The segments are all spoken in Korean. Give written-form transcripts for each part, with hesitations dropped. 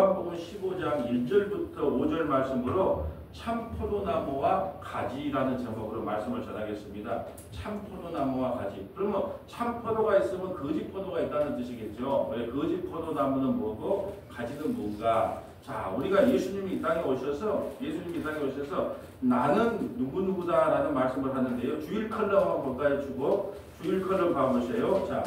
요한복음 15장 1절부터 5절 말씀으로 참포도나무와 가지라는 제목으로 말씀을 전하겠습니다. 참포도나무와 가지. 그러면 참포도가 있으면 거짓포도가 있다는 뜻이겠죠. 왜 거짓포도나무는 뭐고 가지는 뭔가. 자, 우리가 예수님이 이 땅에 오셔서 나는 누구누구다라는 말씀을 하는데요. 주일 컬럼 한번 볼까요? 주일 컬럼 봐보세요. 자,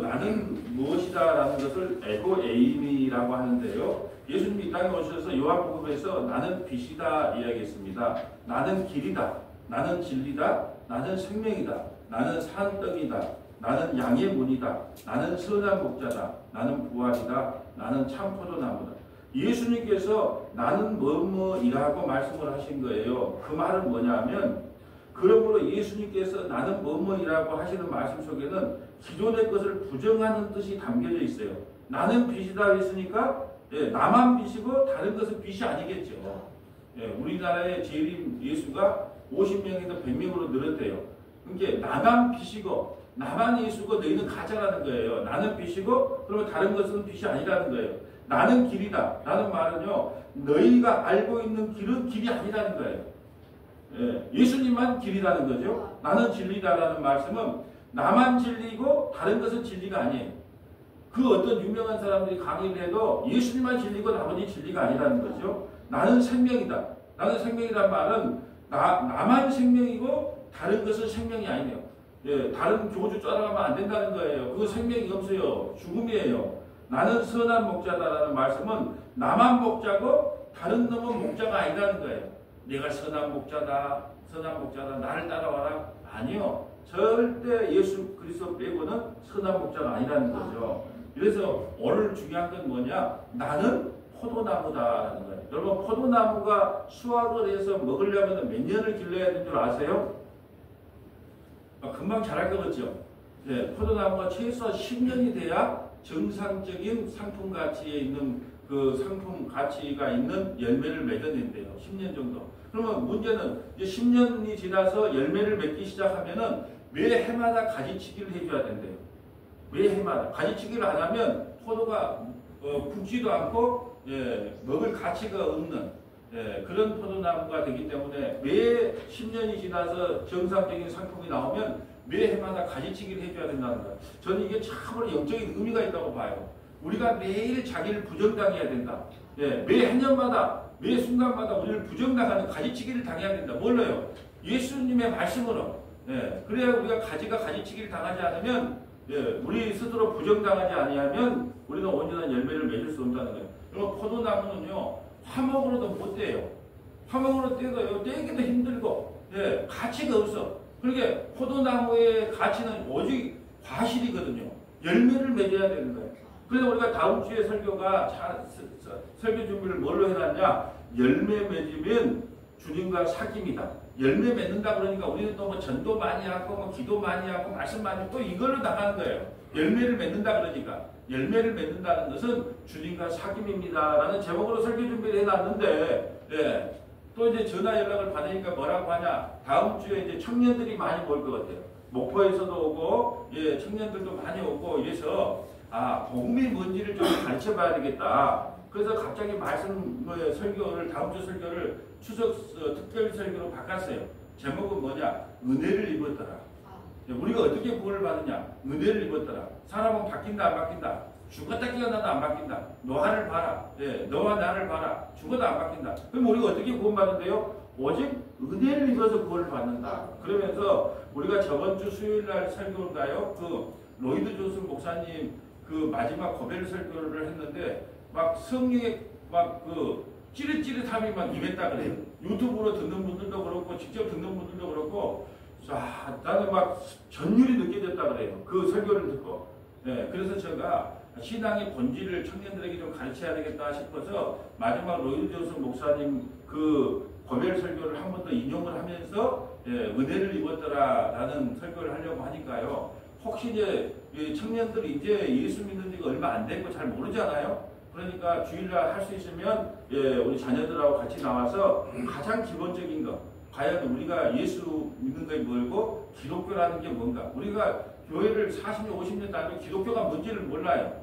나는 무엇이다라는 것을 에고에이미라고 하는데요. 예수님이 이 땅에 오셔서 요한복음에서 나는 빛이다 이야기했습니다. 나는 길이다. 나는 진리다. 나는 생명이다. 나는 산떡이다. 나는 양의 문이다. 나는 선한 목자다. 나는 부활이다. 나는 참포도나무다. 예수님께서 나는 뭐뭐이라고 말씀을 하신 거예요. 그 말은 뭐냐면 그러므로 예수님께서 나는 뭐뭐이라고 하시는 말씀 속에는 기존의 것을 부정하는 뜻이 담겨져 있어요. 나는 빛이다 했으니까 나만 빛이고 다른 것은 빛이 아니겠죠. 우리나라의 재림 예수가 50명에서 100명으로 늘었대요. 그러니까 나만 빛이고 나만 예수고 너희는 가짜라는 거예요. 나는 빛이고 그러면 다른 것은 빛이 아니라는 거예요. 나는 길이다. 라는 말은요. 너희가 알고 있는 길은 길이 아니라는 거예요. 예수님만 길이라는 거죠. 나는 진리다라는 말씀은 나만 진리고 다른 것은 진리가 아니에요. 그 어떤 유명한 사람들이 강의를 해도 예수님만 진리고 나머지 진리가 아니라는 거죠. 나는 생명이다. 나는 생명이란 말은 나만 생명이고 다른 것은 생명이 아니에요. 다른 교주 따라가면 안 된다는 거예요. 그거 생명이 없어요. 죽음이에요. 나는 선한 목자다라는 말씀은 나만 목자고 다른 놈은 목자가 아니라는 거예요. 내가 선한 목자다. 나를 따라와라. 아니요. 절대 예수 그리스도 빼고는 선한 목자가 아니라는 거죠. 그래서 오늘 중요한 건 뭐냐? 나는 포도나무다라는 거예요. 여러분 포도나무가 수확을 해서 먹으려면 몇 년을 길러야 되는 줄 아세요? 금방 자랄 것 같죠? 포도나무가 최소 10년이 돼야 정상적인 상품 가치에 있는 그 상품 가치가 있는 열매를 맺어낸대요. 10년 정도. 그러면 문제는 이제 10년이 지나서 열매를 맺기 시작하면은 매 해마다 가지치기를 해줘야 된대요. 매 해마다. 가지치기를 안 하면 포도가 굵지도 않고 먹을 가치가 없는 그런 포도나무가 되기 때문에 매 10년이 지나서 정상적인 상품이 나오면 매 해마다 가지치기를 해줘야 된다는 거예요. 저는 이게 참으로 영적인 의미가 있다고 봐요. 우리가 매일 자기를 부정당해야 된다. 매 해년마다 매 순간마다 우리를 부정당하는 가지치기를 당해야 된다. 뭘로요? 예수님의 말씀으로. 그래야 우리가 가지치기를 당하지 않으면 우리 스스로 부정당하지 아니하면 우리는 온전한 열매를 맺을 수 없다는 거예요. 그리고 포도나무는요. 화목으로도 못 떼요. 화목으로 떼도요. 떼기도 힘들고 가치가 없어. 그러니까 포도나무의 가치는 오직 과실이거든요. 열매를 맺어야 되는 거예요. 그래서 우리가 다음 주에 설교 준비를 뭘로 해놨냐? 열매 맺으면 주님과 사귑이다. 열매 맺는다 그러니까 우리는 또 뭐 전도 많이 하고 뭐 기도 많이 하고 말씀 많이 하고 또 이걸로 나가는 거예요. 열매를 맺는다 그러니까. 열매를 맺는다는 것은 주님과 사귑입니다. 라는 제목으로 설교 준비를 해놨는데 또 이제 전화 연락을 받으니까 뭐라고 하냐. 다음 주에 이제 청년들이 많이 올 것 같아요. 목포에서도 오고, 청년들도 많이 오고, 이래서, 복음이 뭔지를 좀 가르쳐 봐야 되겠다. 그래서 갑자기 설교를, 다음 주 설교를 추석 특별 설교로 바꿨어요. 제목은 뭐냐? 은혜를 입었더라. 우리가 어떻게 구원을 받느냐? 은혜를 입었더라. 사람은 바뀐다, 안 바뀐다? 죽었다 깨어나도 안 바뀐다. 너를 봐라. 너와 나를 봐라. 죽어도 안 바뀐다. 그럼 우리가 어떻게 구원받는데요? 오직 은혜를 입어서 구원을 받는다. 그러면서 우리가 저번 주 수요일 날 설교인가요? 그 로이드 존슨 목사님 그 마지막 고별 설교를 했는데 막 성령의 막 그 찌릿찌릿함이 막 임했다 그래요. 유튜브로 듣는 분들도 그렇고 직접 듣는 분들도 그렇고 나는 막 전율이 느껴졌다 그래요. 그 설교를 듣고. 그래서 제가 신앙의 본질을 청년들에게 좀 가르쳐야 되겠다 싶어서 마지막 로이드 존슨 목사님 그 고별 설교를 한 번 더 인용을 하면서 은혜를 입었더라라는 설교를 하려고 하니까요. 혹시 이제 청년들이 이제 예수 믿는 지가 얼마 안 됐고 잘 모르잖아요. 그러니까 주일날 할 수 있으면 우리 자녀들하고 같이 나와서 가장 기본적인 거 과연 우리가 예수 믿는 게 뭐고 기독교라는 게 뭔가 우리가 교회를 40년 50년 다니고 기독교가 뭔지를 몰라요.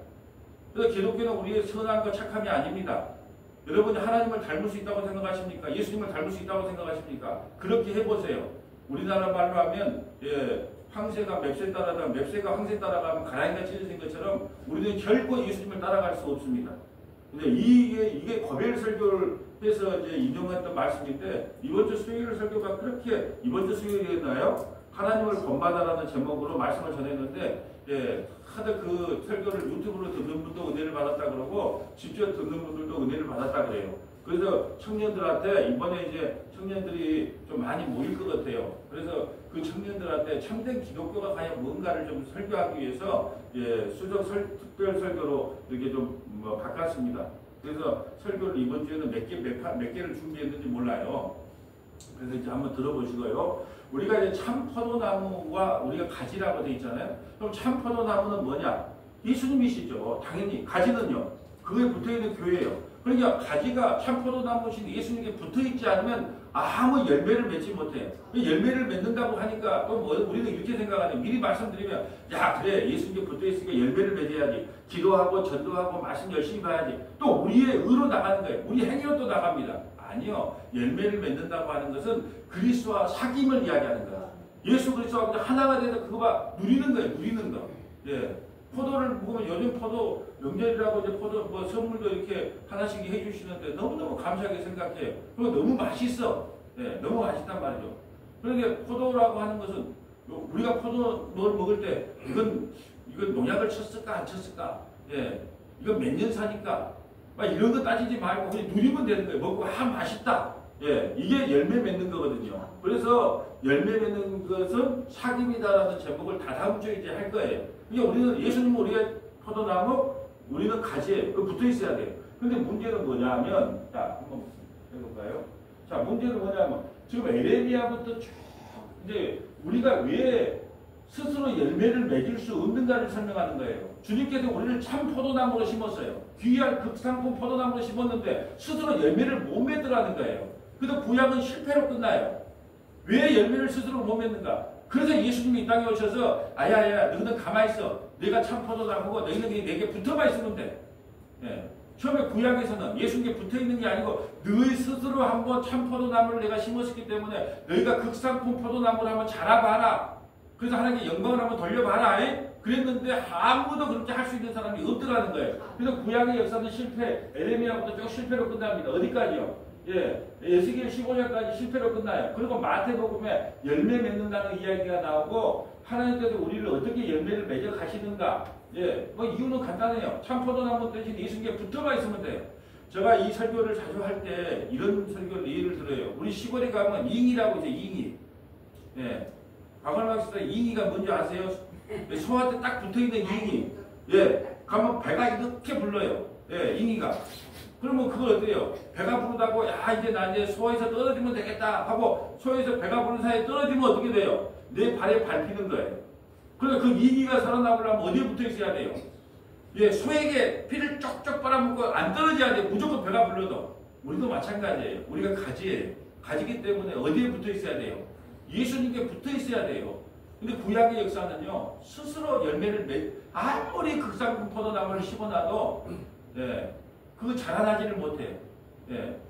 그래서 기독교는 우리의 선함과 착함이 아닙니다. 여러분이 하나님을 닮을 수 있다고 생각하십니까? 예수님을 닮을 수 있다고 생각하십니까? 그렇게 해보세요. 우리나라 말로 하면 황새가 맵새 따라가면 맵새가 황새 따라가면 가랑이가 찢어진 것처럼 우리는 결코 예수님을 따라갈 수 없습니다. 근데 이게 고별 설교를 해서 이제 인용했던 말씀인데 이번 주 수요일 설교가 그렇게 이번 주 수요일이었나요? 하나님을 본받아라는 제목으로 말씀을 전했는데 하도 그 설교를 유튜브로 듣는 분도 은혜를 받았다 그러고 직접 듣는 분들도 은혜를 받았다 그래요. 그래서 청년들한테 이번에 이제 청년들이 좀 많이 모일 것 같아요. 그래서 그 청년들한테 참된 기독교가 과연 뭔가를 좀 설교하기 위해서 수적 특별 설교로 이렇게 좀 바꿨습니다. 그래서 설교를 이번 주에는 몇 개를 준비했는지 몰라요. 그래서 이제 한번 들어보시고요. 우리가 이제 참 포도나무와 우리가 가지라고 되어 있잖아요. 그럼 참 포도나무는 뭐냐? 예수님이시죠. 당연히. 가지는요. 그거에 붙어있는 교회예요. 그러니까 가지가 참 포도나무신 예수님께 붙어있지 않으면 아무 열매를 맺지 못해요. 열매를 맺는다고 하니까 또 우리는 이렇게 생각하네요. 미리 말씀드리면 야 그래 예수님께 붙어있으니까 열매를 맺어야지. 기도하고 전도하고 말씀 열심히 봐야지. 또 우리의 의로 나가는 거예요. 우리 행위로 또 나갑니다. 아니요. 열매를 맺는다고 하는 것은 그리스도와 사귐을 이야기하는 거예요. 예수 그리스도와 하나가 돼서 그거 누리는 거예요. 누리는 거. 포도를 먹으면 요즘 포도 명절이라고 이제 포도 선물도 이렇게 하나씩 해주시는데 너무너무 감사하게 생각해요. 그리고 너무 맛있어. 너무 맛있단 말이죠. 그러니까 포도라고 하는 것은 우리가 포도를 먹을 때 이건 농약을 쳤을까 안 쳤을까? 이건 몇 년 사니까 막 이런 거 따지지 말고 그냥 누리면 되는 거예요. 먹고 맛있다. 이게 열매 맺는 거거든요. 그래서 열매 맺는 것은 사귐이다라는 제목을 다다음 주에 이제 할 거예요. 그러니까 우리는 예수님은 우리의 포도나무, 우리는 가지에 붙어 있어야 돼요. 근데 문제는 뭐냐면, 자, 한번 해볼까요? 자, 문제는 뭐냐면, 지금 에레미야부터 쭉, 이제 우리가 왜 스스로 열매를 맺을 수 없는가를 설명하는 거예요. 주님께서 우리를 참 포도나무로 심었어요. 귀한 극상품 포도나무로 심었는데 스스로 열매를 못 맺더라는 거예요. 그래서 구약은 실패로 끝나요. 왜 열매를 스스로 못 맺는가? 그래서 예수님이 이 땅에 오셔서 아야야 너희는 가만히 있어. 내가 참 포도나무고 너희는 내게 붙어만 있으면 돼. 처음에 구약에서는 예수님께 붙어있는 게 아니고 너희 스스로 한번 참 포도나무를 내가 심었기 때문에 너희가 극상품 포도나무를 한번 자라봐라. 그래서 하나님께 영광을 한번 돌려봐라. 그랬는데 아무도 그렇게 할 수 있는 사람이 없더라는 거예요. 그래서 구약의 역사는 실패, 에레미야부터 쭉 실패로 끝납니다. 어디까지요? 에스겔 15장까지 실패로 끝나요. 그리고 마태복음에 열매 맺는다는 이야기가 나오고 하나님께서 우리를 어떻게 열매를 맺어 가시는가? 이유는 간단해요. 참 포도나무 대신 예수님께 붙어가 있으면 돼요. 제가 이 설교를 자주 할 때 이런 설교를 예를 들어요. 우리 시골에 가면 잉이라고 이제 잉이. 박원박 씨가 잉이가 뭔지 아세요? 소한테 딱 붙어있는 잉이. 가면 배가 이렇게 불러요. 잉이가. 그러면 그걸 어때요? 배가 부르다고 이제 나 이제 소에서 떨어지면 되겠다 하고 소에서 배가 부른 사이에 떨어지면 어떻게 돼요? 내 발에 밟히는 거예요. 그래서 그 이기가 살아나오려면 어디에 붙어 있어야 돼요? 소에게 피를 쪽쪽 빨아먹고 안 떨어져야 돼요. 무조건 배가 불러도. 우리도 마찬가지예요. 우리가 가지예요. 가지기 때문에 어디에 붙어 있어야 돼요? 예수님께 붙어 있어야 돼요. 근데 구약의 역사는요, 스스로 열매를 아무리 극상품 포도나무를 심어놔도 그거 자라나지를 못해요.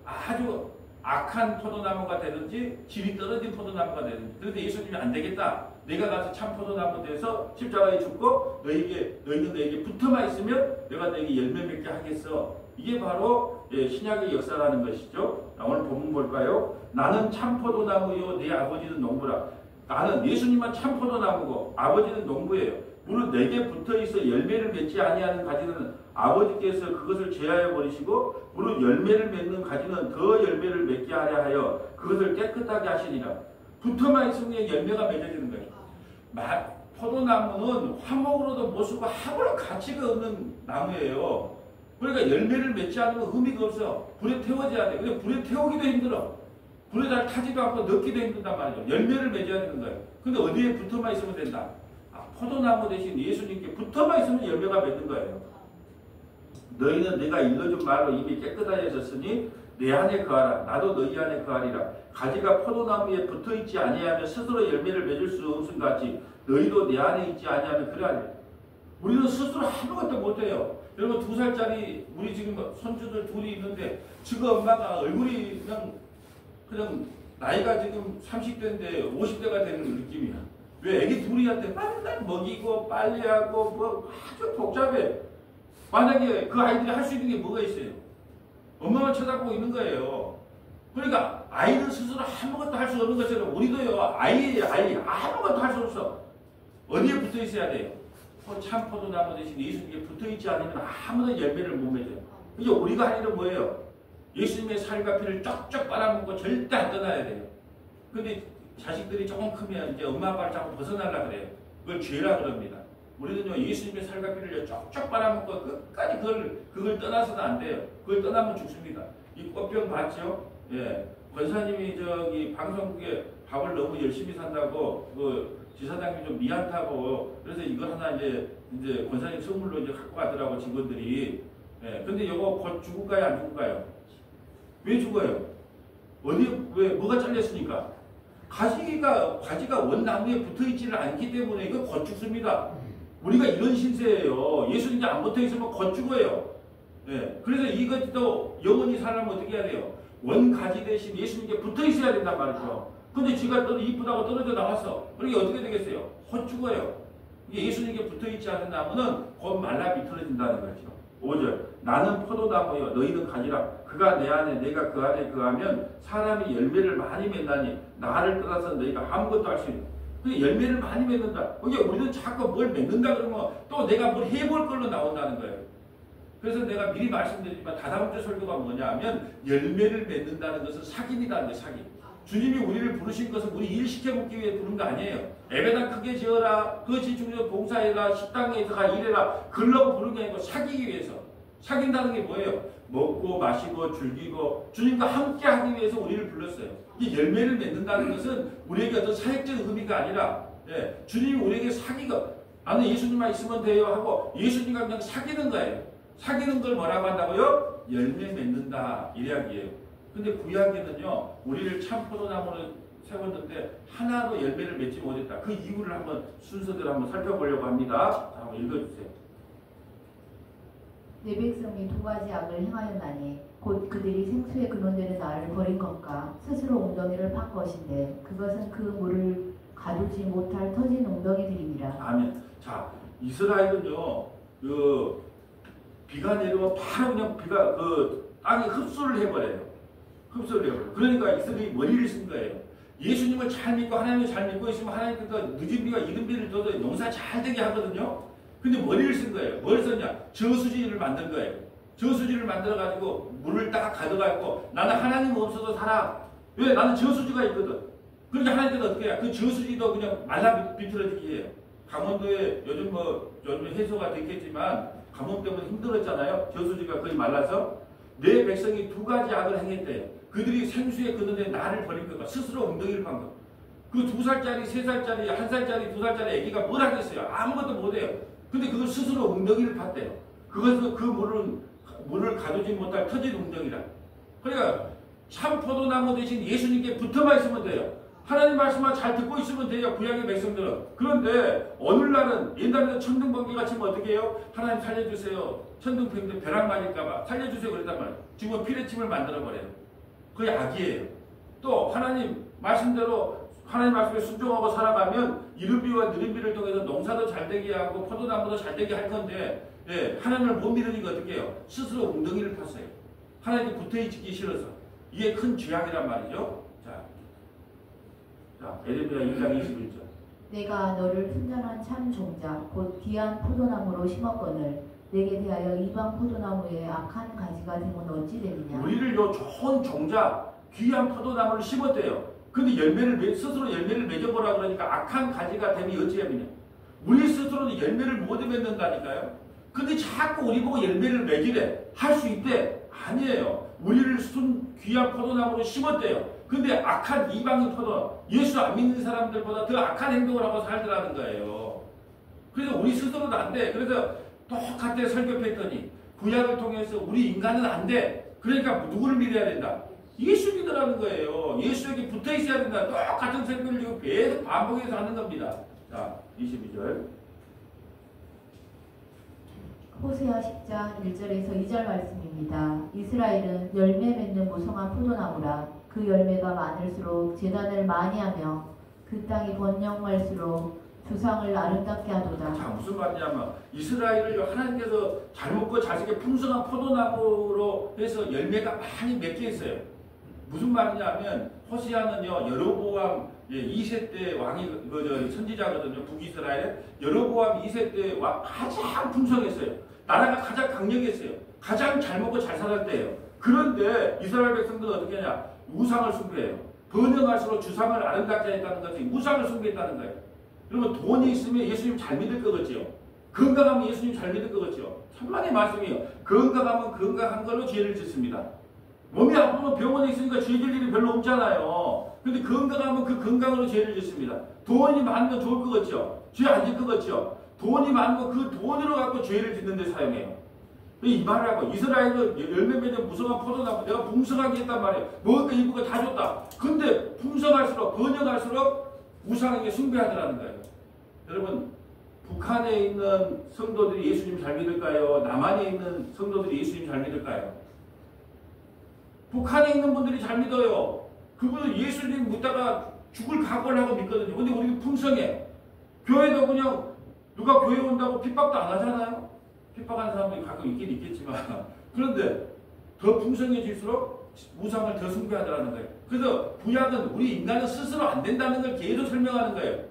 아주 악한 포도나무가 되든지 질이 떨어진 포도나무가 되든지. 그런데 예수님이 안 되겠다. 내가 가서 참 포도나무 돼서 십자가에 죽고 너희는 내게 붙어만 있으면 내가 너에게 열매 맺게 하겠어. 이게 바로 신약의 역사라는 것이죠. 오늘 본문 볼까요? 나는 참 포도나무요 내 아버지는 농부라. 나는 예수님만 참 포도나무고 아버지는 농부예요. 무릇 내게 붙어있어 열매를 맺지 아니하는 가지는 아버지께서 그것을 제하여 버리시고 무릇 열매를 맺는 가지는 더 열매를 맺게 하려 하여 그것을 깨끗하게 하시니라. 붙어만 있으면 열매가 맺어지는 거예요. 포도나무는 화목으로도 못 쓰고 아무런 가치가 없는 나무예요. 그러니까 열매를 맺지 않으면 의미가 없어. 불에 태워져야 돼. 근데 불에 태우기도 힘들어. 불에 잘 타지도 않고 넣기도 힘들단 말이죠. 열매를 맺어야 되는 거예요. 근데 어디에 붙어만 있으면 된다. 포도나무 대신 예수님께 붙어만 있으면 열매가 맺는 거예요. 너희는 내가 일러준 말로 이미 깨끗하여졌으니 내 안에 거하라. 나도 너희 안에 거하리라. 가지가 포도나무에 붙어있지 아니하면 스스로 열매를 맺을 수 없음 같이 너희도 내 안에 있지 아니하면 그러하리라. 우리는 스스로 아무것도 못해요. 여러분 2살짜리 우리 지금 손주들 둘이 있는데 지금 엄마가 얼굴이 그냥 나이가 지금 30대인데 50대가 되는 느낌이야. 왜? 애기 둘이한테 맨날 먹이고 빨리하고 뭐 아주 복잡해. 만약에 그 아이들이 할 수 있는 게 뭐가 있어요? 엄마만 쳐다보고 있는 거예요. 그러니까 아이는 스스로 아무것도 할 수 없는 것처럼 우리도요. 아이 아무것도 할 수 없어. 어디에 붙어 있어야 돼요? 참 포도나무 대신 예수님께 붙어 있지 않으면 아무도 열매를 못 맺어요. 이제 우리가 할 일은 뭐예요? 예수님의 살과 피를 쩍쩍 빨아먹고 절대 안 떠나야 돼요. 근데 자식들이 조금 크면 이제 엄마 아빠를 자꾸 벗어나려고 그래요. 그걸 죄라 그럽니다. 우리는요, 예수님의 살과 피를 쩍쩍 빨아먹고 끝까지 그걸 떠나서는 안 돼요. 그걸 떠나면 죽습니다. 이 꽃병 봤죠? 예. 권사님이 저기 방송국에 밥을 너무 열심히 산다고, 지사장님이 좀 미안하고, 그래서 이걸 하나 이제 권사님 선물로 이제 갖고 가더라고, 직원들이. 예. 근데 이거 곧 죽을까요? 안 죽을까요? 왜 죽어요? 왜, 뭐가 잘렸으니까? 가지가 원나무에 붙어 있지를 않기 때문에 이거 곧 죽습니다. 우리가 이런 신세예요. 예수님이 안 붙어 있으면 곧 죽어요. 예. 그래서 이것도 영원히 살려면 어떻게 해야 돼요? 원가지 대신 예수님께 붙어 있어야 된단 말이죠. 근데 쥐가 이쁘다고 떨어져 나왔어. 그러게 어떻게 되겠어요? 곧 죽어요. 이게 예수님께 붙어 있지 않은 나무는 곧 말라 비틀어진다는 거죠. 5절. 나는 포도나무여 너희는 가지라. 그가 내 안에 내가 그 안에 거하면 사람이 열매를 많이 맺나니 나를 떠나서 너희가 아무것도 할 수 있는. 그 열매를 많이 맺는다. 그게 우리는 자꾸 뭘 맺는다 그러면 또 내가 뭘 해볼 걸로 나온다는 거예요. 그래서 내가 미리 말씀드리지만 다다음 주 설교가 뭐냐 하면 열매를 맺는다는 것은 사귐이라는 거예요. 사귐. 주님이 우리를 부르신 것은 우리 일 시켜먹기 위해 부른 거 아니에요. 예배당 크게 지어라. 그것이 중요한 봉사해라. 식당에서 가 일해라. 그러려고 부른 게 아니고 사귀기 위해서. 사귄다는 게 뭐예요? 먹고 마시고 즐기고 주님과 함께 하기 위해서 우리를 불렀어요. 이 열매를 맺는다는 것은 우리에게 어떤 사역적 의미가 아니라 주님이 우리에게 사귀고 나는 예수님만 있으면 돼요 하고 예수님과 그냥 사귀는 거예요. 사귀는 걸 뭐라고 한다고요? 열매 맺는다 이 이야기예요. 근데 구약에는요 우리를 참 포도나무로 세웠는데 하나도 열매를 맺지 못했다. 그 이유를 한번 순서대로 한번 살펴보려고 합니다. 자, 한번 읽어주세요. 내 백성이 두 가지 악을 행하였나니 곧 그들이 생수에 근원되는 나를 버린 것과 스스로 웅덩이를 판 것인데 그것은 그 물을 가두지 못할 터진 웅덩이들이니라. 아멘. 자, 이스라엘은요 비가 내리면 바로 그냥 비가 땅이 흡수를 해버려요. 그러니까 이스라엘이 머리를 쓴 거예요. 예수님을 잘 믿고 하나님을 잘 믿고 있으면 하나님께서 늦은 비가 이른 비를 줘서 농사 잘 되게 하거든요. 근데 머리를 쓴 거예요. 뭘 썼냐? 저수지를 만든 거예요. 저수지를 만들어가지고 물을 딱 가져가고 나는 하나님 없어도 살아. 왜? 나는 저수지가 있거든. 그러니까 하나님께서 어떻게 해요? 그 저수지도 그냥 말라 비틀어지게 해요. 강원도에 요즘 해소가 됐겠지만 가뭄 때문에 힘들었잖아요. 저수지가 거의 말라서 내 백성이 두 가지 악을 행했대요. 그들이 생수에 근원된 나를 버린 것과 스스로 웅덩이를 판 것. 그 2살짜리, 3살짜리, 1살짜리, 2살짜리 애기가 뭘 하겠어요? 아무것도 못해요. 근데 그걸 스스로 웅덩이를 팠대요. 그것은 그 물을 가두지 못할 터진 웅덩이라. 그러니까 참 포도나무 대신 예수님께 붙어만 있으면 돼요. 하나님 말씀만 잘 듣고 있으면 돼요. 구약의 백성들은. 그런데 오늘날은 옛날에는 천둥번개가 치면 어떻게 해요? 하나님 살려주세요. 천둥번개 벼락 맞을까봐 살려주세요 그랬단 말이에요. 지금은 피레침을 만들어버려요. 그게 악이에요. 또 하나님 말씀대로 하나님 말씀에 순종하고 살아가면 이른비와 느린비를 통해서 농사도 잘되게 하고 포도나무도 잘되게 할 건데 하나님을 못 믿으니까 어떻게 해요? 스스로 웅덩이를 팠어요. 하나님께 붙어있기 싫어서. 이게 큰 죄악이란 말이죠. 자, 에레미야 2장 21절. 내가 너를 순전한 참 종자 곧 귀한 포도나무로 심었거늘 내게 대하여 이방 포도나무에 악한 가지가 되면 어찌 되느냐. 우리를 요 좋은 종자 귀한 포도나무를 심었대요. 근데 스스로 열매를 맺어보라 그러니까 악한 가지가 되면 어찌하느냐. 우리 스스로는 열매를 못 맺는다니까요. 근데 자꾸 우리 보고 열매를 맺으래. 할 수 있대. 아니에요. 우리를 귀한 포도나무로 심었대요. 근데 악한 이방인 포도, 예수 안 믿는 사람들보다 더 악한 행동을 하고 살더라는 거예요. 그래서 우리 스스로도 안 돼. 그래서 똑같아 설교했더니 구약을 통해서 우리 인간은 안 돼. 그러니까 누구를 믿어야 된다? 예수 믿으라는 거예요. 예수에게 붙어 있어야 된다. 똑같은 설교를 지금 계속 반복해서 하는 겁니다. 자, 22절. 호세아 10장 1절에서 2절 말씀입니다. 이스라엘은 열매 맺는 무성한 포도나무라. 그 열매가 많을수록 제단을 많이 하며 그 땅이 번영할수록 주상을 아름답게 하도다. 자, 무슨 말이냐면 이스라엘을 하나님께서 잘 먹고 잘 쓰게 풍성한 포도나무로 해서 열매가 많이 맺게 했어요. 무슨 말이냐면 호세아는요 여로보암 2세 때 왕이 선지자거든요. 북이스라엘 여로보암 2세 때 왕 가장 풍성했어요. 나라가 가장 강력했어요. 가장 잘 먹고 잘 살았을 때예요. 그런데 이스라엘 백성들은 어떻게 하냐? 우상을 숭배해요. 번영할수록 주상을 아름답게 했다는 것이 우상을 숭배했다는 거예요. 그러면 돈이 있으면 예수님 잘 믿을 거겠지요. 건강하면 예수님 잘 믿을 거겠지요. 천만의 말씀이에요. 건강하면 건강한 걸로 죄를 짓습니다. 몸이 아프면 병원에 있으니까 죄 질 일이 별로 없잖아요. 근데 건강하면 그 건강으로 죄를 짓습니다. 돈이 많으면 좋을 것 같죠? 죄 안 질 것 같죠? 돈이 많으면 그 돈으로 갖고 죄를 짓는 데 사용해요. 이 말을 하고 이스라엘은 열매 맺는 무성한 포도나무 내가 풍성하게 했단 말이에요. 먹을 거 입을 거 다 줬다. 근데 풍성할수록 번영할수록 우상에게 숭배하더라는 거예요. 여러분 북한에 있는 성도들이 예수님 잘 믿을까요? 남한에 있는 성도들이 예수님 잘 믿을까요? 북한에 있는 분들이 잘 믿어요. 그분은 예수님 믿다가 죽을 각오를 하고 믿거든요. 근데 우리는 풍성해. 교회도 그냥 누가 교회 온다고 핍박도 안 하잖아요. 핍박하는 사람들이 가끔 있긴 있겠지만 그런데 더 풍성해질수록 우상을 더 숭배하더라는 거예요. 그래서 구약은 우리 인간은 스스로 안 된다는 걸 계속 설명하는 거예요.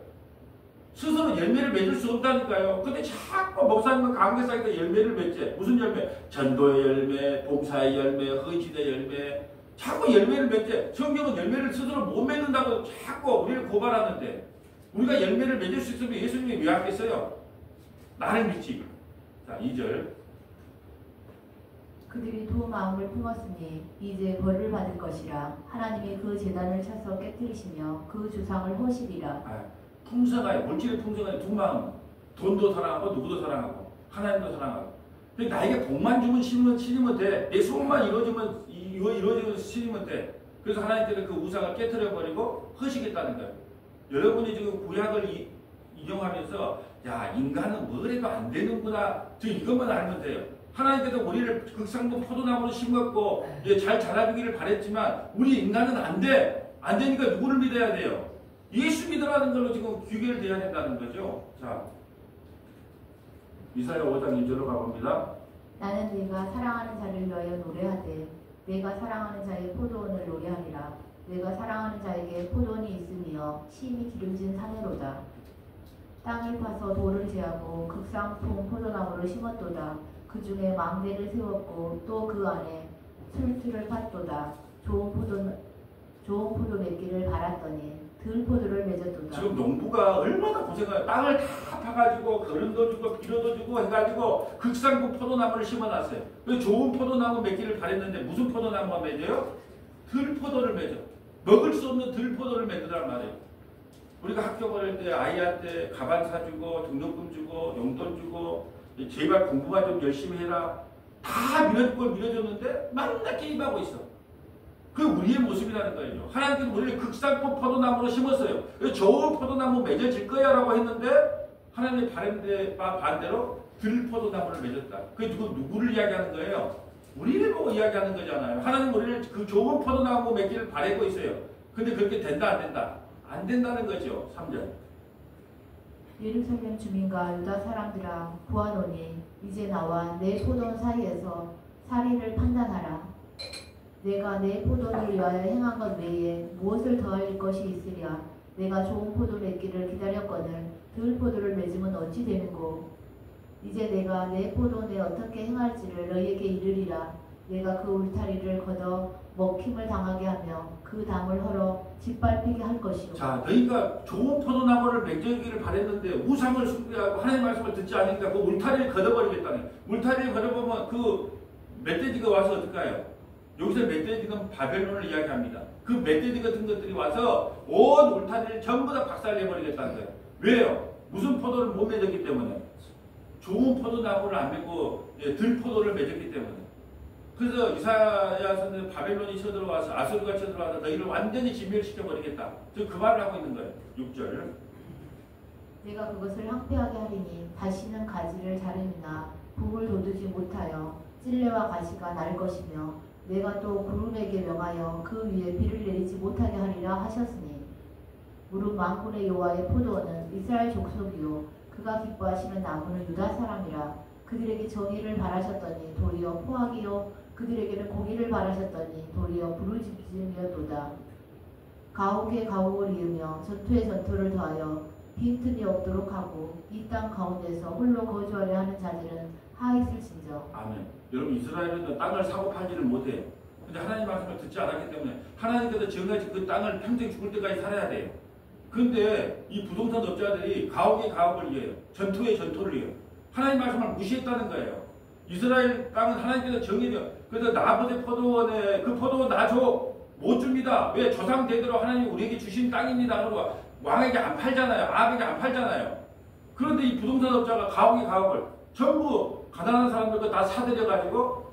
스스로 열매를 맺을 수 없다니까요. 근데 자꾸 목사님은 강대상에서 열매를 맺지. 무슨 열매? 전도의 열매, 봉사의 열매, 헌신의 열매. 자꾸 열매를 맺지. 성경은 열매를 스스로 못 맺는다고 자꾸 우리를 고발하는데 우리가 열매를 맺을 수 있으면 예수님이 왜 하겠어요? 나를 믿지. 자, 2절. 그들이 두 마음을 품었으니 이제 벌을 받을 것이라. 하나님이 그 제단을 쳐서 깨뜨리시며 그 주상을 허시리라. 풍성하여 물질의 풍성하여 두 마음. 돈도 사랑하고 누구도 사랑하고 하나님도 사랑하고. 근데 나에게 복만 주면 심으면 돼. 내 소원만 이루어지면 심으면 돼. 그래서 하나님께서 그 우상을 깨뜨려 버리고 허시겠다는 거예요. 여러분이 지금 구약을 인용하면서 야 인간은 뭘 해도 안 되는구나. 저 이것만 알면 돼요. 하나님께서 우리를 극상도 포도나무로 심었고 잘 자라주기를 바랬지만 우리 인간은 안 돼. 안 되니까 누구를 믿어야 돼요? 예수 믿으라는 걸로 지금 규결돼야 된다는 거죠. 자, 이사야 5장 2절로 가봅니다. 나는 네가 사랑하는 자를 위하여 노래하되 내가 사랑하는 자의 포도원을 노래하리라. 내가 사랑하는 자에게 포도원이 있으며 심히 기름진 산으로다. 땅을 파서 돌을 제하고 극상품 포도나무를 심었도다. 그 중에 망대를 세웠고 또 그 안에 술틀을 팠도다. 좋은 포도 맺기를 바랐더니 들포도를 맺었도다. 지금 농부가 얼마나 고생해요. 땅을 다 파가지고 거름도 주고 비료도 주고 해가지고 극상품 포도나무를 심어놨어요. 좋은 포도나무 맺기를 바랬는데 무슨 포도나무가 맺어요? 들포도를 맺어. 먹을 수 없는 들포도를 맺으란 말이에요. 우리가 학교 보낼 때 아이한테 가방 사주고 등록금 주고 용돈 주고 제발 공부만 좀 열심히 해라. 다 밀어줬는데 맨날 게임하고 있어. 그게 우리의 모습이라는 거예요. 하나님께서 우리를 극상품 포도나무로 심었어요. 좋은 포도나무 맺어질 거야 라고 했는데 하나님의 바람대 반대로 들포도나무를 맺었다. 그게 누구를 이야기하는 거예요? 우리를 보고 이야기하는 거잖아요. 하나님 우리를 그 좋은 포도나무 맺기를 바라고 있어요. 근데 그렇게 된다 안 된다? 안 된다는 거죠. 3절. 예루살렘 주민과 유다 사람들아 보아노니 이제 나와 내 포도원 사이에서 사리를 판단하라. 내가 내 포도를 위하여 행한 것 외에 무엇을 더할 것이 있으랴. 내가 좋은 포도 맺기를 기다렸거늘 들 포도를 맺으면 어찌 되는고. 이제 내가 내 포도원에 어떻게 행할지를 너희에게 이르리라. 내가 그 울타리를 걷어 먹힘을 당하게 하며 그 담을 헐어 짓밟히게 할 것이요. 자, 너희가 좋은 포도나무를 맺기를 바랬는데 우상을 숭배하고 하나님의 말씀을 듣지 않으니까 그 울타리를 걷어버리겠다는. 울타리를 걷어보면 그 멧돼지가 와서 어떨까요? 여기서 멧돼지는 바벨론을 이야기합니다. 그 멧돼지 같은 것들이 와서 온 울타리를 전부 다 박살내버리겠다는 거예요. 왜요? 무슨 포도를 못 맺었기 때문에. 좋은 포도나무를 안 맺고 들포도를 맺었기 때문에. 그래서 이사야서는 바벨론이 쳐들어와서 아수르가 쳐들어와서 너희를 완전히 진멸시켜버리겠다. 그 말을 하고 있는 거예요. 6절. 내가 그것을 황폐하게 하리니 다시는 가지를 자르미나 북을 돋우지 못하여 찔레와 가시가 날 것이며 내가 또 구름에게 명하여 그 위에 비를 내리지 못하게 하리라 하셨으니 무릇 만군의 여호와의 포도원은 이스라엘 족속이요 그가 기뻐하시는 나무는 유다 사람이라. 그들에게 정의를 바라셨더니 도리어 포악이요 그들에게는 공의를 바라셨더니 도리어 부르짖음이었도다. 가옥에 가옥을 이으며 전투에 전투를 더하여 빈틈이 없도록 하고 이 땅 가운데서 홀로 거주하려 하는 자들은 하있을진저. 아멘. 여러분 이스라엘은 땅을 사고 팔지를 못해요. 근데 하나님 말씀을 듣지 않았기 때문에 하나님께서 정해진 그 땅을 평생 죽을 때까지 살아야 돼요. 근데 이 부동산 업자들이 가옥에 가옥을 이어요. 전투에 전투를 이어요. 하나님 말씀을 무시했다는 거예요. 이스라엘 땅은 하나님께서 정해져. 그래서 나봇의 포도원에 그 포도원 나줘 못 줍니다. 왜? 조상 대대로 하나님 우리에게 주신 땅입니다. 그러고 왕에게 안 팔잖아요. 아합에게 안 팔잖아요. 그런데 이 부동산 업자가 가옥에 가옥을 전부 가난한 사람들과 다 사들여가지고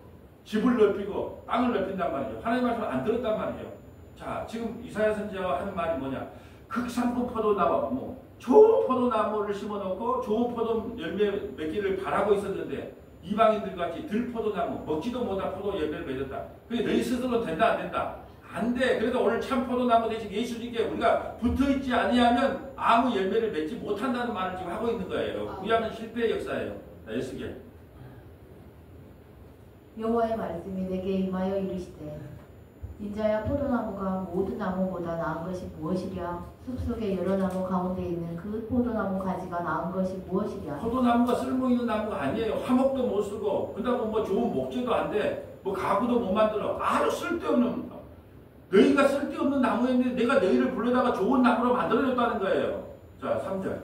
집을 넓히고 땅을 넓힌단 말이죠. 하나님 말씀을 안 들었단 말이죠. 자, 지금 이사야 선지자가 하는 말이 뭐냐? 극상품 포도나무, 좋은 포도나무를 심어놓고 좋은 포도 열매 맺기를 바라고 있었는데 이방인들 같이 들포도나무, 먹지도 못한 포도 열매를 맺었다. 그게 너희 스스로 된다 안 된다? 안 돼. 그래서 오늘 참 포도나무 대신 예수님께 우리가 붙어있지 아니하면 아무 열매를 맺지 못한다는 말을 지금 하고 있는 거예요. 구약은 실패의 역사예요. 에스겔. 여호와의 말씀이 내게 임하여 이르시되 인자야 포도나무가 모든 나무보다 나은 것이 무엇이랴? 숲속의 여러 나무 가운데 있는 그 포도나무 가지가 나은 것이 무엇이랴? 포도나무가 쓸모있는 나무가 아니에요. 화목도 못 쓰고 그다고 뭐 좋은 목재도 안 돼. 뭐 가구도 못 만들어. 아주 쓸데없는 너희가 쓸데없는 나무였는데 내가 너희를 불러다가 좋은 나무로 만들어줬다는 거예요. 자, 3절.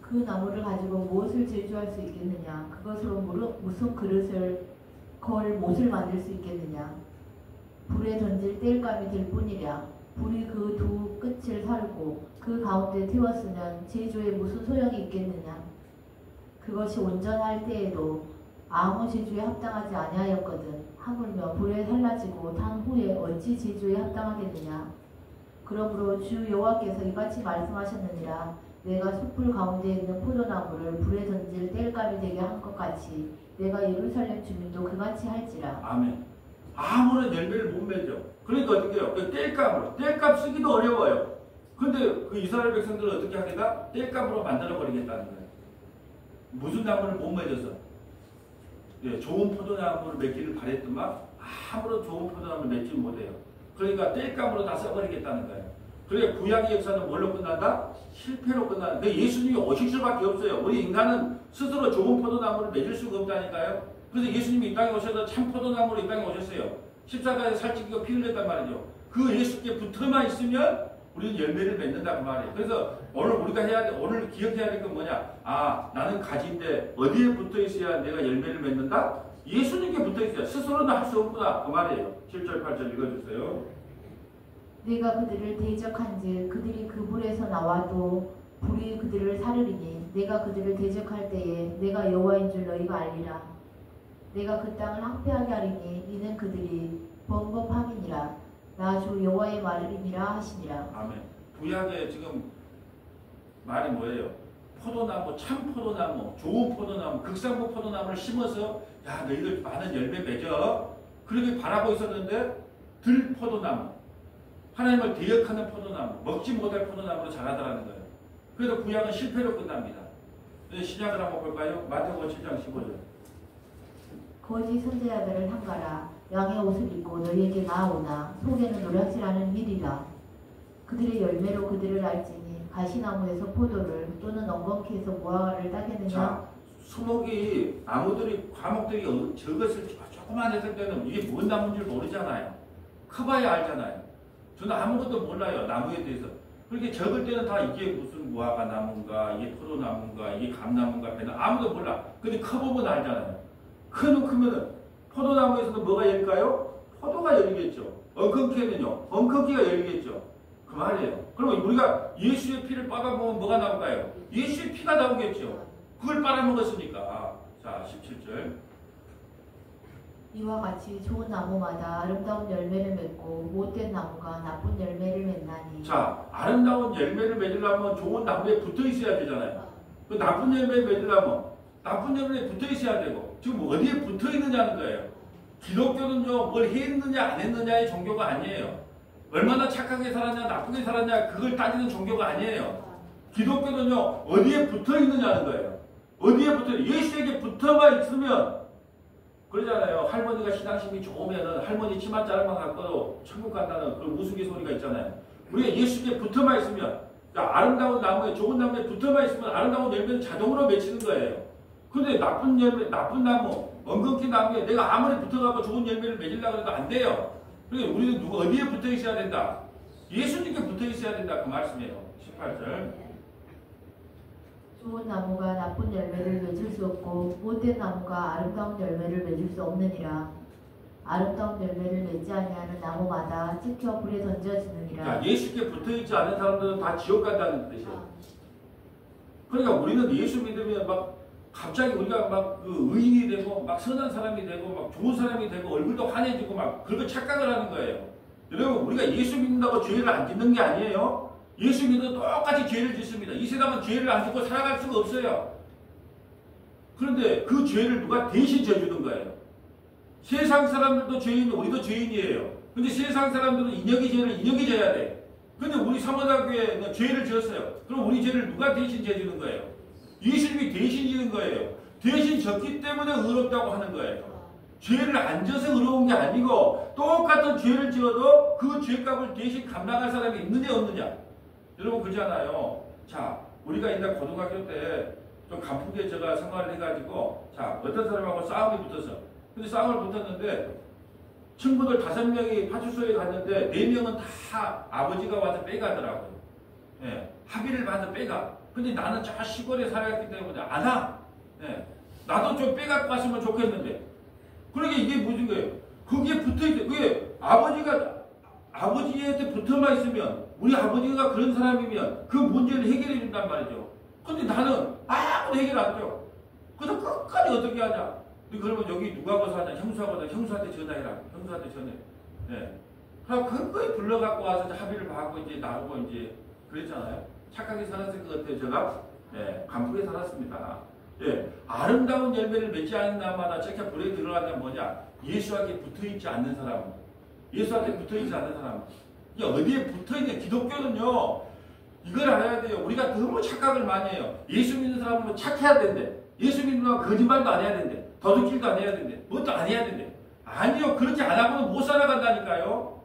그 나무를 가지고 무엇을 제조할 수 있겠느냐? 그것으로 무슨 그릇을 걸 못을 만들 수 있겠느냐? 불에 던질 땔감이 될 뿐이랴. 불이 그 두 끝을 사르고 그 가운데 태웠으면 제조에 무슨 소용이 있겠느냐? 그것이 온전할 때에도 아무 제조에 합당하지 아니하였거든. 하물며 불에 살라지고 탄 후에 어찌 제조에 합당하겠느냐? 그러므로 주 여호와께서 이같이 말씀하셨느니라. 내가 숯불 가운데 있는 포도나무를 불에 던질 땔감이 되게 한 것 같이 내가 예루살렘 주민도 그같이 할지라. 아멘. 아무런 열매를 못 맺어. 그러니까 어떻게 해요? 그 땔감으로. 땔감 쓰기도 어려워요. 근데 그 이스라엘 백성들은 어떻게 하겠다? 땔감으로 만들어버리겠다는 거예요. 무슨 나무를 못 맺어서. 예, 좋은 포도나무를 맺기를 바랬더만 아무런 좋은 포도나무를 맺지 못해요. 그러니까 땔감으로 다 써버리겠다는 거예요. 그러니까 구약의 역사는 뭘로 끝난다? 실패로 끝난다. 근데 예수님이 오실 수밖에 없어요. 우리 인간은 스스로 좋은 포도나무를 맺을 수가 없다니까요. 그래서 예수님이 이 땅에 오셔서 참 포도나무로 이 땅에 오셨어요. 십자가에 살찌고 피를 냈단 말이죠. 그 예수께 붙어만 있으면 우리는 열매를 맺는다 그 말이에요. 그래서 오늘 우리가 해야 돼, 오늘 기억해야 될 건 뭐냐? 아, 나는 가지인데 어디에 붙어 있어야 내가 열매를 맺는다? 예수님께 붙어 있어야 스스로는 할 수 없구나 그 말이에요. 7절 8절 읽어주세요. 내가 그들을 대적한즉 그들이 그 불에서 나와도 불이 그들을 사르리니 내가 그들을 대적할 때에 내가 여호와인 줄 너희가 알리라. 내가 그 땅을 황폐하게 하리니 이는 그들이 범법함이니라. 나 주 여호와의 말이니라 하시니라. 아멘. 구약에 지금 말이 뭐예요? 포도나무, 참 포도나무, 좋은 포도나무, 극상부 포도나무를 심어서 야 너희들 많은 열매 맺어 그렇게 바라고 있었는데 들 포도나무, 하나님을 대역하는 포도나무, 먹지 못할 포도나무로 자라더라는 거예요. 그래서 구약은 실패로 끝납니다. 신약을 한번 볼까요? 마태복음 7장 15절. 거짓 선지자들을 한가라. 양의 옷을 입고 너희에게 나아오나 속에는 노략질하는 일이라. 그들의 열매로 그들을 알지니 가시나무에서 포도를 또는 엉겅퀴에서 무화과를 따겠느냐. 자, 수목이 나무들이 과목들이 적었을 조그만 했을 때는 이게 뭔 나무인 줄 모르잖아요. 커봐야 알잖아요. 저는 아무것도 몰라요. 나무에 대해서. 그렇게 적을 때는 다 이게 무슨 무화과 나무인가, 이게 포도나무인가, 이게 감나무인가, 배나 아무도 몰라. 근데 커보면 알잖아요. 크면은 포도나무에서도 뭐가 열릴까요? 포도가 열리겠죠. 엉겅퀴에는요, 엉겅퀴가 열리겠죠. 그 말이에요. 그러면 우리가 예수의 피를 빨아먹으면 뭐가 나올까요? 예수의 피가 나오겠죠. 그걸 빨아먹었으니까. 자, 17절. 이와 같이 좋은 나무마다 아름다운 열매를 맺고 못된 나무가 나쁜 열매를 맺나니. 자, 아름다운 열매를 맺으려면 좋은 나무에 붙어 있어야 되잖아요. 그 나쁜 열매 맺으려면 나쁜 열매에 붙어 있어야 되고 지금 어디에 붙어 있느냐는 거예요. 기독교는요 뭘 했느냐 안 했느냐의 종교가 아니에요. 얼마나 착하게 살았냐 나쁘게 살았냐 그걸 따지는 종교가 아니에요. 기독교는요 어디에 붙어 있느냐는 거예요. 어디에 붙어 예수에게 붙어만 있으면 그러잖아요. 할머니가 신앙심이 좋으면은 할머니 치마 자락만 갖고도 천국 간다는 그런 우스갯소리가 있잖아요. 우리가 예수께 붙어만 있으면 아름다운 나무에 좋은 나무에 붙어만 있으면 아름다운 열매는 자동으로 맺히는 거예요. 그런데 나쁜 열매, 나쁜 나무, 엉겅퀴 나무에 내가 아무리 붙어가고 좋은 열매를 맺으려고 해도 안 돼요. 그러니까 우리는 어디에 붙어 있어야 된다? 예수님께 붙어 있어야 된다. 그 말씀이에요. 18절. 좋은 나무가 나쁜 열매를 맺을 수 없고 못된 나무가 아름다운 열매를 맺을 수 없느니라. 아름다운 열매를 맺지 아니하는 나무마다 찍혀 불에 던져지느니라. 자, 예수께 붙어있지 않은 사람들은 다 지옥 간다는 뜻이에요. 그러니까 우리는 예수 믿으면 막 갑자기 우리가 막 그 의인이 되고 막 선한 사람이 되고 막 좋은 사람이 되고 얼굴도 환해지고 막 그렇게 착각을 하는 거예요. 여러분 우리가 예수 믿는다고 죄를 안 짓는 게 아니에요. 예수 믿어도 똑같이 죄를 짓습니다. 이 세상은 죄를 안 짓고 살아갈 수가 없어요. 그런데 그 죄를 누가 대신 져주는 거예요. 세상 사람들도 죄인, 우리도 죄인이에요. 근데 세상 사람들은 인역이 죄를 인역이 져야 돼. 근데 우리 사모다교회는 죄를 지었어요. 그럼 우리 죄를 누가 대신 져주는 거예요? 예수님이 대신 지는 거예요. 대신 졌기 때문에 의롭다고 하는 거예요. 죄를 안 져서 의로운 게 아니고 똑같은 죄를 지어도 그 죄값을 대신 감당할 사람이 있느냐 없느냐. 여러분 그러잖아요. 자, 우리가 옛날 고등학교 때 좀 간풍기에 제가 생활을 해가지고 자 어떤 사람하고 싸움이 붙었어. 근데 싸움을 붙었는데 친구들 5명이 파출소에 갔는데 4명은 다 아버지가 와서 빼가더라고요. 예, 합의를 봐서 빼가. 근데 나는 저 시골에 살았기 때문에 안 와. 예, 나도 좀 빼갖고 갔으면 좋겠는데. 그러게 이게 무슨 거예요? 거기에 붙어있대. 그게 아버지한테 붙어만 있으면 우리 아버지가 그런 사람이면 그 문제를 해결해 준단 말이죠. 근데 나는 아무도 해결 안 줘. 그래서 끝까지 어떻게 하냐. 그러면 여기 누구하고 사냐. 형수한테 전화해라. 형수한테 전해. 예. 그럼 그거에 불러갖고 와서 합의를 봐갖고 이제 나오고 이제 그랬잖아요. 착하게 살았을 것 같아요. 제가. 예. 간쁘게 살았습니다. 예. 아름다운 열매를 맺지 않는 나마다 저렇게 불에 들어가면 뭐냐. 예수한테 붙어있지 않는 사람. 예수한테 붙어있지 않는 사람. 이게 어디에 붙어있냐. 기독교는요. 이걸 알아야 돼요. 우리가 너무 착각을 많이 해요. 예수 믿는 사람은 착해야 된대. 예수 믿는 사람은 거짓말도 안 해야 된대. 도둑질도 안 해야 된대. 뭣도 안 해야 된대. 아니요. 그렇게 안 하고는 못 살아간다니까요.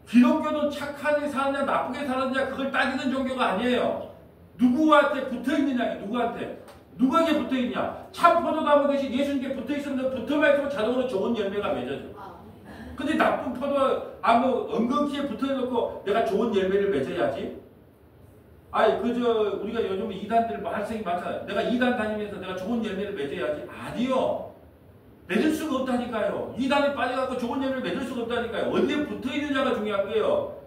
기독교는 착하게 살았냐 나쁘게 살았냐 그걸 따지는 종교가 아니에요. 누구한테 붙어있느냐. 누구에게 붙어있냐. 참 포도나무 대신 예수님께 붙어있으면 붙어만 있으면 자동으로 좋은 열매가 맺어져. 근데 나쁜 엉겅퀴에 붙어놓고 내가 좋은 열매를 맺어야지. 우리가 요즘 이단들 할생이 많잖아요. 내가 이단 다니면서 내가 좋은 열매를 맺어야지. 아니요. 맺을 수가 없다니까요. 이단에 빠져갖고 좋은 열매를 맺을 수가 없다니까요. 어디에 붙어있느냐가 중요한 거예요.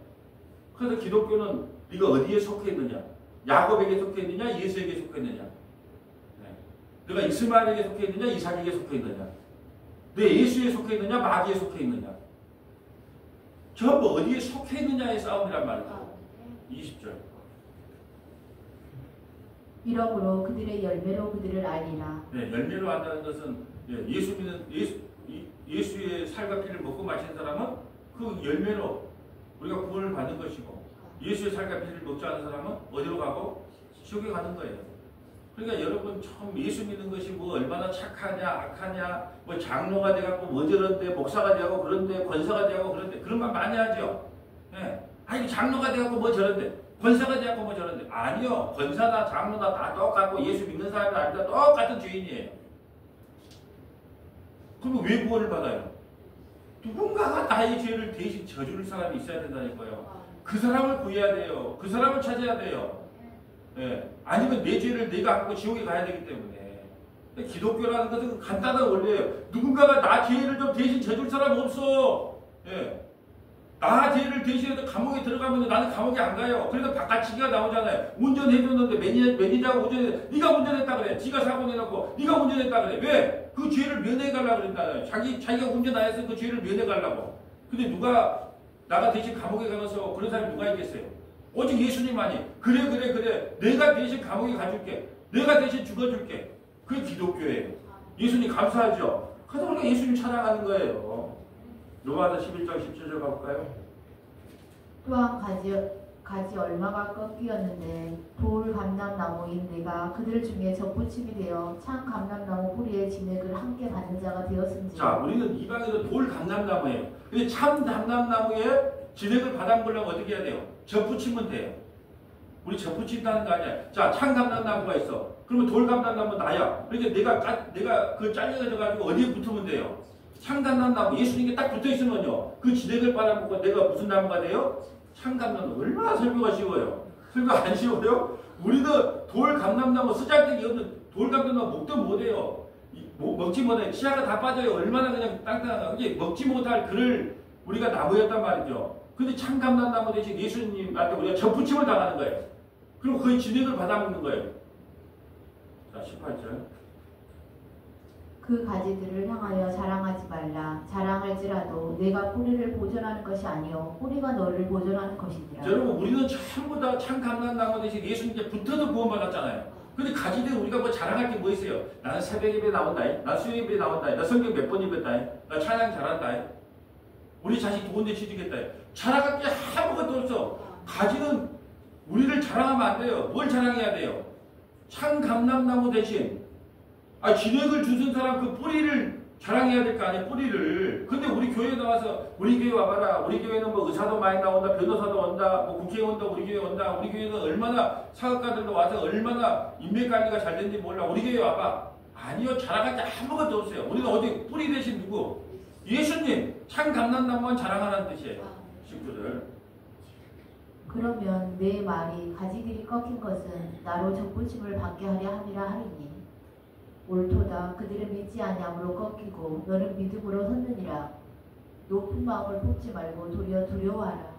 그래서 기독교는 네가 어디에 속해 있느냐. 야곱에게 속해 있느냐. 예수에게 속해 있느냐. 네가 이스마엘에게 속해 있느냐. 이삭에게 속해 있느냐. 내 예수에 속해 있느냐. 마귀에 속해 있느냐. 전부 어디에 속해 있느냐의 싸움이란 말이에요. 20절. 이러므로 그들의 열매로 그들을 알리라. 네, 열매로 안다는 것은 예수의 살과 피를 먹고 마신 사람은 그 열매로 우리가 구원을 받는 것이고 예수의 살과 피를 먹지 않은 사람은 어디로 가고? 지옥에 가는 거예요. 그러니까 여러분 처음 예수 믿는 것이 뭐 얼마나 착하냐 악하냐 뭐 장로가 돼갖고 뭐 저런데 목사가 되고 그런데 권사가 되고 그런데 그런 말 많이 하죠. 예. 아니 장로가 돼갖고 뭐 저런데 권사가 돼갖고 뭐 저런데 아니요. 권사나 장로나 다 똑같고 예수 믿는 사람이 아니다 똑같은 죄인이에요. 그럼 왜 구원을 받아요? 누군가가 나의 죄를 대신 져줄 사람이 있어야 된다니까요. 그 사람을 구해야 돼요. 그 사람을 찾아야 돼요. 예. 아니면 내 죄를 내가 안고 지옥에 가야 되기 때문에. 기독교라는 것은 간단한 원리예요. 누군가가 나 죄를 좀 대신 져줄 사람 없어. 예. 나 죄를 대신해서 감옥에 들어가면 나는 감옥에 안 가요. 그래서 바깥치기가 나오잖아요. 운전해줬는데 매니저가 운전해. 네가 운전했다 그래. 지가 사고 내놓고 네가 운전했다 그래. 왜? 그 죄를 면해가려고 그랬잖아요. 자기가 운전 안 해서 그 죄를 면해가려고. 근데 누가 나가 대신 감옥에 가서 그런 사람이 누가 있겠어요? 오직 예수님만이 그래 내가 대신 감옥에 가줄게. 내가 대신 죽어줄게. 그게 기독교예요. 예수님 감사하죠? 그래서 우리가 예수님 찬양하는 거예요. 로마서 11장 17절 가볼까요? 또한 가지 얼마가 꺾이었는데 돌 감람나무인 내가 그들 중에 접붙임이 되어 참 감람나무 뿌리의 진액을 함께 받는 자가 되었은지. 자, 우리는 이방에서 돌 감람나무예요. 근데 참 감람나무에 진액을 받아보려면 어떻게 해야 돼요? 접붙이면 돼요. 우리 접붙인다는 거 아니야. 자, 참 감람나무가 있어. 그러면 돌 감람나무 나야. 그러니까 내가 그 잘려가지고 어디에 붙으면 돼요? 참 감람나무. 예수님께 딱 붙어 있으면요. 그 진액을 받아먹고 내가 무슨 나무가 돼요? 참 감람나무. 얼마나 설교가 쉬워요. 설교 안 쉬워요? 우리는 돌 감람나무 쓰잘데기 없는 돌 감람나무 먹도 못해요. 먹지 못해. 치아가 다 빠져요. 얼마나 그냥 땅땅한가. 그게 먹지 못할 그를 우리가 나무였단 말이죠. 근데 참 감람나무 대신 예수님한테 우리가 접붙임을 당하는 거예요. 그리고 그 진액을 받아먹는 거예요. 자, 18절. 그 가지들을 향하여 자랑하지 말라. 자랑할지라도 내가 뿌리를 보존하는 것이 아니요 뿌리가 너를 보존하는 것이니라. 여러분, 우리는 전부 다 참 감람나무 대신 예수님께 붙어서 구원받았잖아요. 근데 가지들 우리가 뭐 자랑할 게 뭐 있어요? 나는 새벽 예배 나온다. 나 수요 예배 나온다. 나 성경 몇 번 읽었다. 나 찬양 잘한다. 우리 자식 좋은 데 취직했다. 자랑할 게 아무것도 없어. 가지는 우리를 자랑하면 안 돼요. 뭘 자랑해야 돼요? 참 감람나무 대신 진액을 주신 사람 그 뿌리를 자랑해야 될 거 아니에요? 뿌리를. 근데 우리 교회에 나와서 우리 교회 와봐라. 우리 교회는 뭐 의사도 많이 나온다. 변호사도 온다. 뭐 국회의원도 우리 교회 온다. 우리 교회는 얼마나 사업가들도 와서 얼마나 인맥관리가 잘 되는지 몰라. 우리 교회 와봐. 아니요. 자랑할 게 아무것도 없어요. 우리는 어디 뿌리 대신 누구? 예수님. 참 감람나무만 자랑하라는 뜻이에요. 식구들. 그러면 내 말이 가지들이 꺾인 것은 나로 접붙임을 받게 하려 함이라 하리니 옳도다. 그들은 믿지 아니함으로 꺾이고 너는 믿음으로 섰느니라. 높은 마음을 품지 말고 도리어 두려워하라.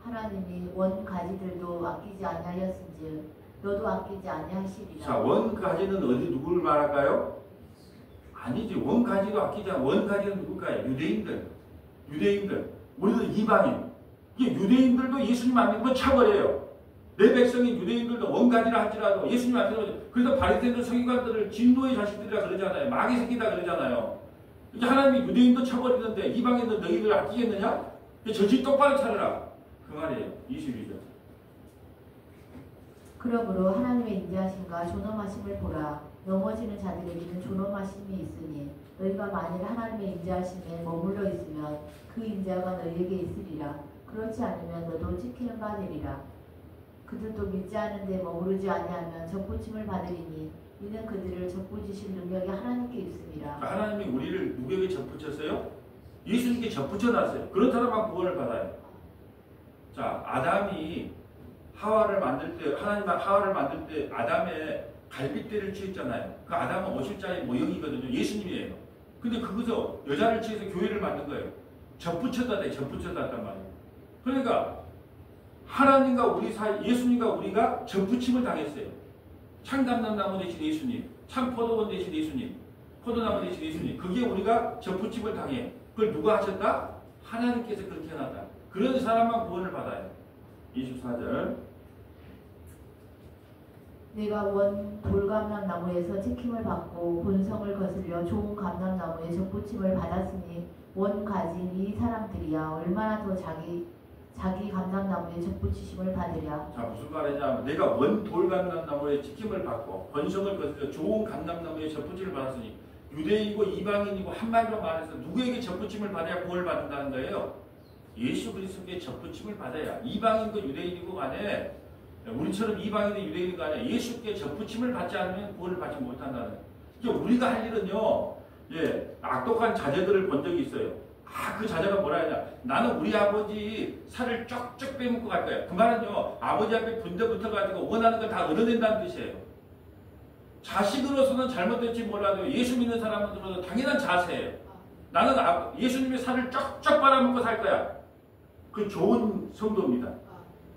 하나님이 원 가지들도 아끼지 아니하였은즉 너도 아끼지 아니하시리라. 자, 원 가지는 어디 누구를 말할까요? 아니지. 원 가지도 아끼지 않아. 원 가지는 누굴까요? 유대인들. 우리는 이방인. 이게 유대인들도 예수님 안 믿으면 쳐버려요. 내 백성인 유대인들도 원가지라 할지라도 예수님 안 믿으면. 그래서 바리새인들 서기관들을 진노의 자식들이라 그러잖아요. 마귀 새끼다 그러잖아요. 이제 하나님이 유대인도 쳐버리는데 이방인들 너희를 아끼겠느냐? 정신 똑바로 차려라. 그 말이에요. 22절. 그러므로 하나님의 인자하심과 존엄하심을 보라. 넘어지는 자들에게는 존엄하심이 있으니 너희가 만일 하나님의 인자하심에 머물러 있으면 그 인자가 너희에게 있으리라. 그렇지 않으면 너도 찍히는 바 되리라. 그들도 믿지 않은데 머무르지 아니하면 접붙임을 받으리니 이는 그들을 접붙이실 능력이 하나님께 있습니다. 하나님이 우리를 누구에게 접붙였어요? 예수님께 접붙여놨어요. 그런 사람만 구원을 받아요. 자, 아담이 하와를 만들 때 하나님 하와를 만들 때 아담의 갈빗대를 취했잖아요. 그 아담은 어실자의 모형이거든요. 예수님이에요. 근데 그거서 여자를 취해서 교회를 만든 거예요. 접붙였단 말이에요. 그러니까 하나님과 우리 사이, 예수님과 우리가 접붙임을 당했어요. 참 감람나무 대신 예수님, 참 포도원 대신 예수님, 포도나무 대신 예수님. 그게 우리가 접붙임을 당해. 그걸 누가 하셨다? 하나님께서 그렇게 해놨다. 그런 사람만 구원을 받아요. 24절. 내가 원 돌감람나무에서 찍힘을 받고 본성을 거슬려 좋은 감람나무에 접붙임을 받았으니 원 가진 이 사람들이야 얼마나 더 자기 감람나무에 접붙이심을 받으랴. 자, 무슨 말이냐? 내가 원 돌감람나무에 찍힘을 받고 번성을 거슬려 좋은 감람나무에 접붙임을 받았으니 유대인이고 이방인이고 한말로 말해서 누구에게 접붙임을 받아야 구원을 받는다는 거예요? 예수 그리스도께 접붙임을 받아야. 이방인고 유대인이고 간에 우리처럼 이방인이 유대인이 간에 예수께 접붙임을 받지 않으면 구원을 받지 못한다는. 우리가 할 일은요, 악독한 자제들을 본 적이 있어요. 그 자제가 뭐라 하냐? 나는 우리 아버지 살을 쪽쪽 빼먹고 갈 거야. 그 말은요, 아버지 앞에 군대 붙어가지고 원하는 걸 다 얻어낸다는 뜻이에요. 자식으로서는 잘못될지 몰라도 예수 믿는 사람으로서 당연한 자세예요. 나는 예수님의 살을 쪽쪽 빨아먹고 살 거야. 그 좋은 성도입니다.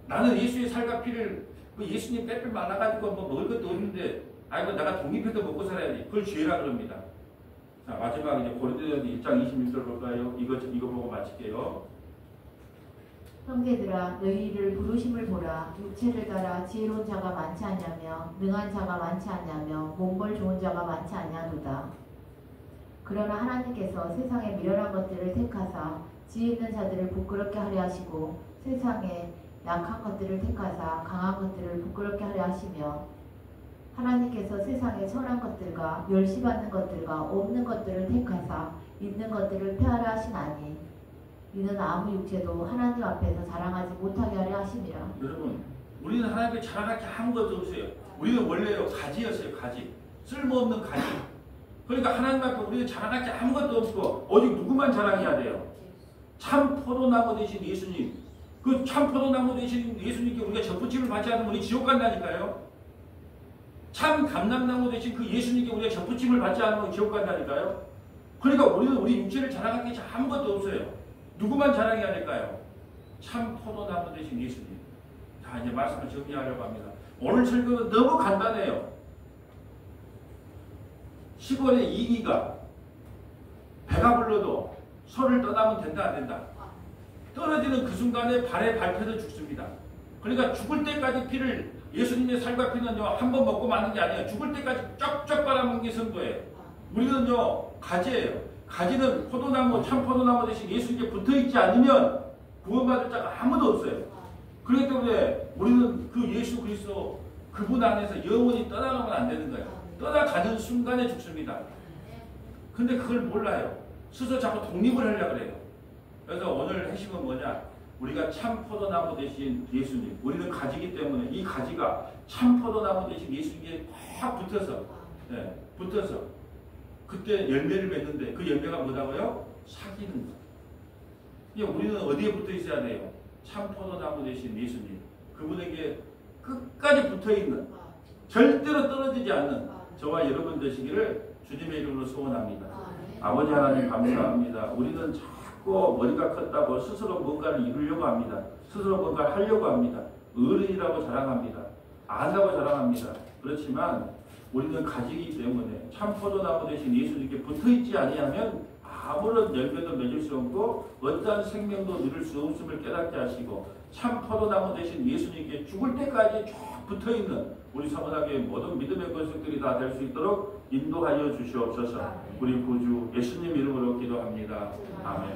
나는 예수의 살과 피를 예수님 빼빼 말아가지고 뭐 먹을 것도 없는데 내가 독립해도 먹고 살아야지. 그걸 죄라 그럽니다. 자, 마지막 이제 고린도전서 1장 26절 볼까요? 이거 보고 마칠게요. 형제들아 너희를 부르심을 보라. 육체를 따라 지혜로운 자가 많지 않냐며 능한 자가 많지 않냐며 몸벌 좋은 자가 많지 않냐도다. 그러나 하나님께서 세상의 미련한 것들을 택하사 지혜 있는 자들을 부끄럽게 하려 하시고 세상에 약한 것들을 택하사 강한 것들을 부끄럽게 하려 하시며 하나님께서 세상의 선한 것들과 멸시받는 것들과 없는 것들을 택하사 있는 것들을 폐하려 하시나니 이는 아무 육체도 하나님 앞에서 자랑하지 못하게 하려 하심이라. 여러분, 우리는 하나님께 자랑할 게 아무것도 없어요. 우리는 원래요 가지였어요. 가지. 쓸모없는 가지. 그러니까 하나님 앞에 우리는 자랑할 게 아무것도 없고 오직 누구만 자랑해야 돼요? 참 포도나무 되신 예수님. 그 참 포도나무 되신 예수님께 우리가 접붙임을 받지 않으면 우리 지옥 간다니까요. 참 감람나무 되신 그 예수님께 우리가 접붙임을 받지 않으면 지옥 간다니까요. 그러니까 우리는 우리 육체를 자랑할 게 아무것도 없어요. 누구만 자랑해야 될까요? 참 포도나무 되신 예수님. 자, 이제 말씀을 정리하려고 합니다. 오늘 설교는 너무 간단해요. 10월에 이기가 배가 불러도 소를 떠나면 된다 안 된다? 떨어지는 그 순간에 발에 밟혀서 죽습니다. 그러니까 죽을 때까지 피를 예수님의 살과 피는요 한 번 먹고 마는 게 아니에요. 죽을 때까지 쩍쩍 빨아먹는 게 성도예요. 우리는요 가지예요. 가지는 포도나무 참 포도나무 대신 예수님께 붙어있지 않으면 구원받을 자가 아무도 없어요. 그렇기 때문에 우리는 그 예수 그리스도 그분 안에서 영원히 떠나가면 안 되는 거예요. 떠나가는 순간에 죽습니다. 근데 그걸 몰라요. 스스로 자꾸 독립을 하려고 그래요. 그래서 오늘 핵심은 뭐냐? 우리가 참 포도나무 대신 예수님. 우리는 가지기 때문에 이 가지가 참 포도나무 대신 예수님께 확 붙어서 붙어서 그때 열매를 맺는데 그 열매가 뭐라고요? 사귀는 거. 우리는 어디에 붙어 있어야 돼요? 참 포도나무 대신 예수님. 그분에게 끝까지 붙어 있는 절대로 떨어지지 않는 저와 여러분 되시기를 주님의 이름으로 소원합니다. 아버지 하나님 감사합니다. 우리는 자꾸 머리가 컸다고 스스로 뭔가를 이루려고 합니다. 스스로 뭔가를 하려고 합니다. 어른이라고 자랑합니다. 안다고 자랑합니다. 그렇지만 우리는 가지기 때문에 참 포도나무 대신 예수님께 붙어있지 아니하면 아무런 열매도 맺을 수 없고 어떠한 생명도 누릴 수 없음을 깨닫게 하시고 참 포도나무 대신 예수님께 죽을 때까지 쭉 붙어있는 우리 사모나교의 모든 믿음의 권속들이 다 될 수 있도록 인도하여 주시옵소서. 우리 구주 예수님 이름으로 기도합니다. 아멘.